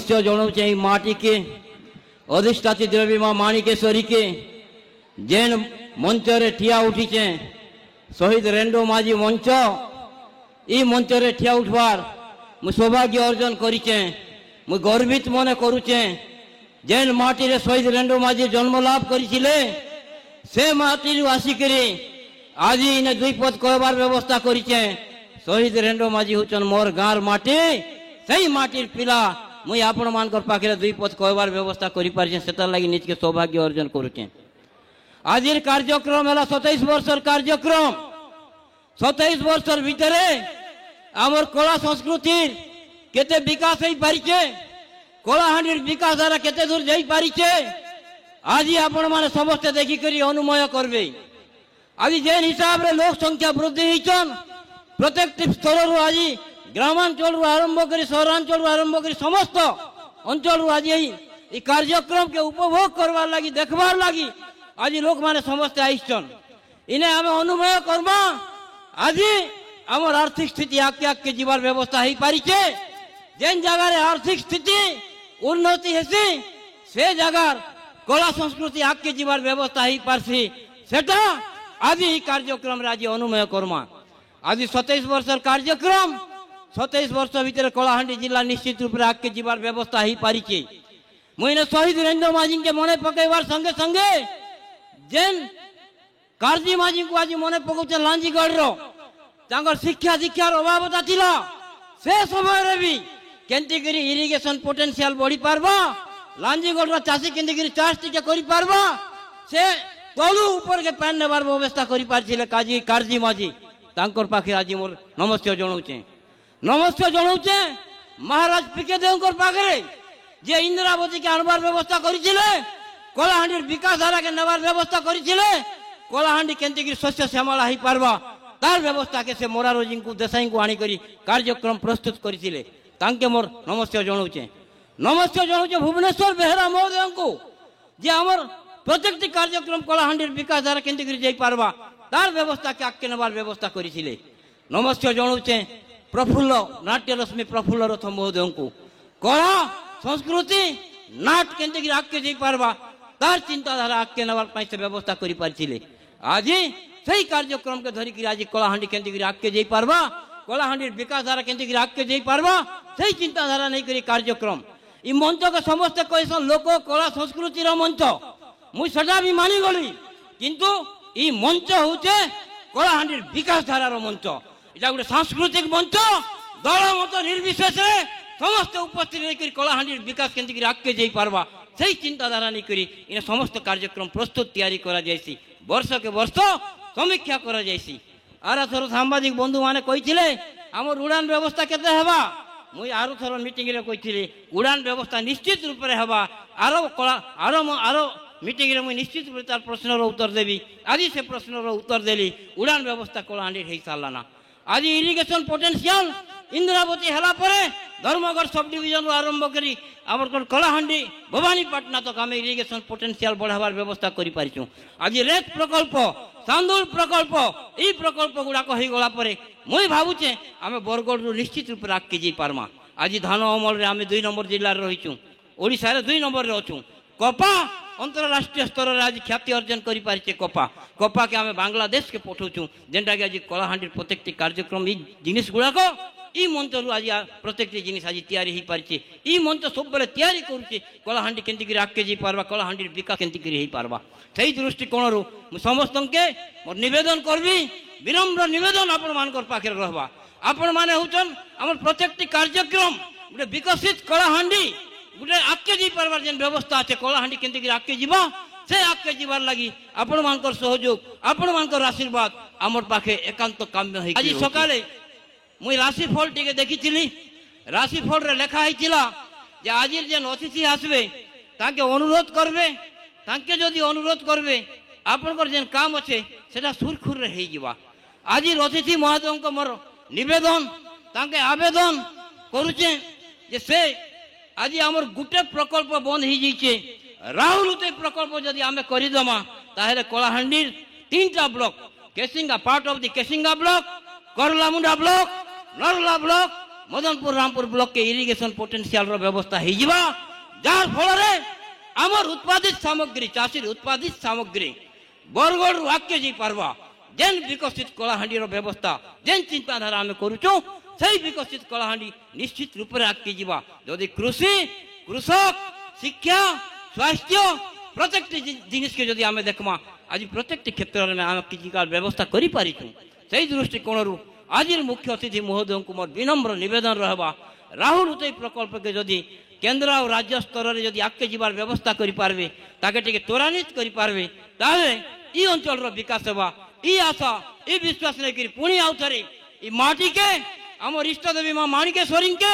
नमस्ते जनाऊे माटी के अधिष्ठात्री देवी माँ माणिकेश्वरी के जेन मंच रे ठिया उठीचे शहीद रेंडो माझी मंच ई मंच रे ठिया उठवार मु सौभाग्य अर्जन करिचे मु गर्वित मने करुचे जेन माटी रे शहीद रेंडो माझी जन्म लाभ करिसिले से माटी रु आसिकरी आज इने दुई पद कहबार व्यवस्था करिचे शहीद रेंडो माझी हुचन मोर गाँर माटी सही माटीर पिला मुई आपण मानकर पाखे दुई पद कहबार व्यवस्था करि पारिचे सेतार लागि निजके सौभाग्य अर्जन करुचे। आज कार्यक्रम है 27 वर्षर कार्यक्रम 27 वर्षर भितर आमर कला संस्कृति केते विकास हो पारिचे कलाहांडीर विकास द्वारा केते दूर जाई पारिचे आज आपण माने समस्त देखी करी अनुमय करबे। आज जेन हिसाब रे लोक संख्या वृद्धि होइछन प्रत्येक स्तर रु आज ग्रामांचल रु आरंभ करी सहरांचल रु आरंभ करी समस्त अंचल रु आज ई कार्यक्रम के उपभोग करवार लगी देखबार लगी आज लोक माने समस्त आइछन इने आमे अनुमय करबा आज आमर आर्थिक स्थिति आके आके जीवार व्यवस्था हो पारिचे जेन जगह रे आर्थिक स्थिति उन्नति हेसी से जगह कला संस्कृति आके जीवार व्यवस्था हो पारसी सेटा आज ही कार्यक्रम रे आज अनुमय करमा। आज 27 वर्षर कार्यक्रम 27 वर्ष भीतर कलाहांडी जिला निश्चित रूप से आके जीवार व्यवस्था हो पारिचे। मुझे शहीद रेंडो माझी के मने पकईवार संगे संगे जेन काजी माझी को आज मने पकाउचे लांजीगढ़ रो तांगर शिक्षा शिक्षार अभावता थिला से समय रे भी केंती करी इरिगेशन पोटेंशियल बढ़ी पारबा लांजीगढ़ रो चासी केंती करी चाष टिके करि पारबा से तलु ऊपर के पैन नेबार व्यवस्था करि पारछिले काजी काजी माझी तांकर पाखे आज मोर नमस्ते जणाउचे महाराज पीके देवकर पाखे जे इंदिरावती के आनबार व्यवस्था करिछिले कलाहांडीर विकास धारा के नेबार व्यवस्था करिछिले कलाहांडी केंती शस्य श्यामला हो पारबा तार व्यवस्था के से मोरारोजी को देसाई को आनी करी कार्यक्रम प्रस्तुत करिछिले तांके मोर नमस्ते जणाउचे भुवनेश्वर बेहरा महोदय को जे हमर प्रत्येक कार्यक्रम कलाहांडीर विकास धारा केंती करी जाई पारबा तार व्यवस्था के आके नेबार व्यवस्था करिछिले नमस्ते जणाउचे प्रफुल्ल नाट्य रश्मि प्रफुल्ल रथ महोदय को कला संस्कृति नाट केंती करी आके जाई पारबा तार चिंताधारा आके नेबार पई से व्यवस्था करि पारछिले आज सही कार्यक्रम के धरिक आज कलाहांडी केंती आगे जाई पारबा कलाहांडी विकास धारा केंती आगे जाई पारबा सही चिंताधारा नहीं करी कार्यक्रम ई मंच के समस्त कहसन लोक कला संस्कृति मंच मुई सदा भी मानी गली किंतु ई मंच होचे कलाहांडी विकास धारार मंच इटा गोटे सांस्कृतिक मंच दल मत निर्विशेष समस्त उपस्थित नहीं कलाहांडी विकास केंती आगे जाई पारबा सही चिंताधारा नहीं करी इन समस्त कार्यक्रम प्रस्तुत तैयारी करा जायसी वर्ष के वर्ष समीक्षा करा जायसी। आर थर सांबादिक बंधु माने कहिथिले हमर उड़ान व्यवस्था केते हेबा मुई आरो थर मीटिंग रे कहिथिले उड़ान व्यवस्था निश्चित रूप रे हेबा आरो कला आरो मीटिंग रे मुई निश्चित रूप तार प्रश्न रो उत्तर देबी आज से प्रश्न रो उत्तर देली उड़ान व्यवस्था कलाहांडी हेई सालाना आज इरिगेशन पोटेंशियल इंदिरावती हला परे धर्मगढ़ सब डिविजन आरंभ करी आमर कलाहांडी भवानीपाटना तक आम इरिगेशन पोटेंशियल बढ़ावार व्यवस्था करि पारिछु। आज रेत प्रकल्प चांदुल प्रकल्प ई प्रकल्प गुड़ाक हो गला परे मुई भावुचे आम बरगढ़ निश्चित रूप से आगे जाई पारमा। आज धान अमल रे आम 2 नंबर जिल्ला रे रहिछु ओडिसा रे 2 नंबर रे अछु कपा अंतरराष्ट्रीय स्तर रे आज ख्याति अर्जन करि पारिचे कपा के आम बांग्लादेश के पठाउछु जेनटा के आज कलाहांडी प्रत्येक कार्यक्रम ई जिनिस गुड़ाक ई मंच रु आज प्रत्येक जिनिस आज तैयारी हो पारिचे ई मंच सब बेले तैयारी करुचे कलाहांडी केंती आगे जाई पारबा कलाहांडी विकास केंती हो पारबा सही दृष्टिकोण रु समस्त के मोर निवेदन करबी विनम्र निवेदन आपण मानकर पाखे रहबा आपण माने होचन हमर प्रत्येक कार्यक्रम गोटे विकसित कलाहांडी गोटे आगे जाई पारबार जेन व्यवस्था আছে कलाहांडी केंती आगे जीवा से आगे जीवार लगी आपण मानकर सहयोग आपण मानकर आशीर्वाद हमर पाखे एकांत काम्य है। आज सकाले मुई राशिफल टिके देखी राशिफल रे लेखा होइतिला जे आजिर जेन अतिथि आसबे ताके अनुरोध करबे ताके जदि अनुरोध करबे आपनकर जेन काम अच्छे सेटा सुरखुर रे हेइ जिवा। आज अतिथि महोदय मोर निवेदन ताके आवेदन करुचे जे से आज आमर गुटे प्रकल्प बंद हो जाइए राहुलते प्रकल्प जदि आम करदमा ताहेले कलाहांडी 3टा block Kesinga part of the Kesinga block Karlamunda block Narla block Madanpur Rampur block के इरिगेशन पोटेंशियल व्यवस्था हो जार फल आमर उत्पादित सामग्री चाषी उत्पादित सामग्री बरगढ़ आगे जी पार्बा जेन विकसित कलाहांडी व्यवस्था जेन चिंताधारा आम करुचु से विकसित कलाहांडी निश्चित रूप से आगे जीवा जदि कृषि कृषक शिक्षा स्वास्थ्य प्रत्येक जिनिस के जदि आम देखमा आज प्रत्येक क्षेत्र में आम किसी व्यवस्था कर दृष्टिकोण आज मुख्य अतिथि महोदय को मोर विनम्र निवेदन रहा राहुल उदय प्रकल्प के जदि केंद्र और राज्य स्तर में जदि आगे जीवार व्यवस्था करें ताके टे त्वरान्वित करें ई अंचल विकास होगा ई आशा ई विश्वास नहीं पुणी आउ थे माटी के आम इष्टदेवी माँ माणिकेश्वरी के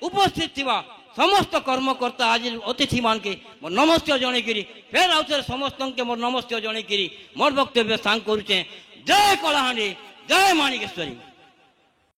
उपस्थित थिबा समस्त कर्मकर्ता आज अतिथि मान के मोर नमस्ते जनईकरी फिर आउ थे समस्त के मोर नमस्ते जनईकरी मोर वक्तव्य सांग करुचे जय कलाहांडी जय माणिकेश्वरी।